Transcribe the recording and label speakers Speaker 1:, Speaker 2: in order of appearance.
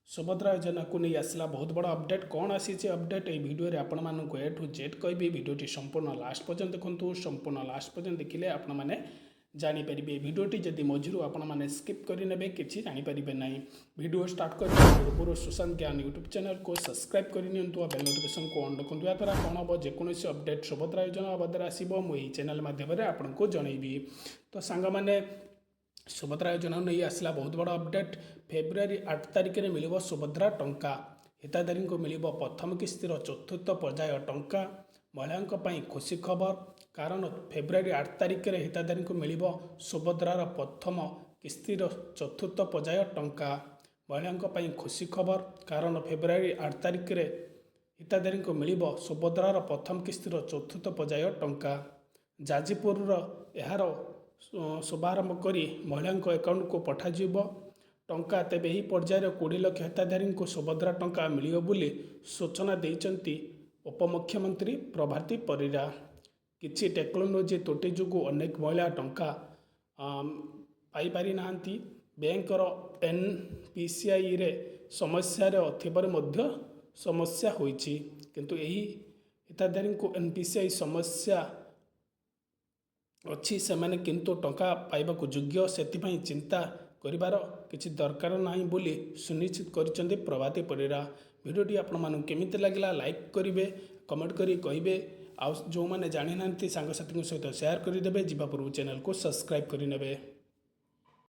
Speaker 1: सुभद्रा योजना को नहीं आसला बहुत बड़ा अपडेट कौन आसी अपडेट ये भिडियो रे आपण मानक ए टू जेड कहबी भिडियोटी संपूर्ण लास्ट पर्यंत देखु संपूर्ण लास्ट पर्यंत देखिले आपण माने जानीपर भिडियोटी जदि मझिरू आपण मैंने स्किप करेंगे किसी जानीपर ना भिडियो स्टार्ट करने पूर्व सुशांत ज्ञान यूट्यूब चैनल को सब्सक्राइब करनी बेल नोटिफिकेशन को ऑन रखु याद्वारा कौन हम जेकोसी अपडेट सुभद्रा योजना बाबद आसो मुझे चैनल मध्यम आपको जनइबी। तो सांग मैंने सुभद्रा योजना नहीं आसला बहुत बड़ा अपडेट फेब्रुआरी 8 तारिख में मिल सुभद्रा टंका हिताधारी को मिल प्रथम किस्तिर चतुर्थ पर्याय टंका महिलां खुशी खबर कारण फेब्रुआरी 8 तारिख में हिताधारी को मिल सुभद्रार प्रथम किस्तिर चतुर्थ पर्याय टंका महिलां खुशी खबर कारण फेब्रुआरी 8 तारिख में हिताधारी को मिल सुभद्रार प्रथम किस्तिर चतुर्थ पर्याय टंका जाजपुर यार शुभारंभ करी महिला अकाउंट को पठाଯିब टंका तेबे ही पर्यायर 20 लाख हिताधारी को सुभद्रा टंका मिलियो बोली सूचना देइचंती उपमुख्यमंत्री प्रभाती परिरा। किछि टेक्नोलोजी त्रुटि जोगु अनेक महिला टंका पाई पारि नाहंती बैंकर एनपीसीआई रे समस्या रे थिबार मध्य समस्या होईछि किंतु एही हिताधारी को एनपीसीआई समस्या अच्छी से मैंने किंतु टंका पाइबाकु योग्य से चिंता करिबार किछि दरकार नाही बोली सुनिश्चित करिसेंती प्रभाती परिरा। वीडियोटी आपण मानु केमिति लागला लाइक करिवे कमेंट करी कहिबे आ जो माने जानि नांती सांग साथी सहित शेयर करिदेबे जीवा पूर्व चैनल को सब्सक्राइब करि नेबे।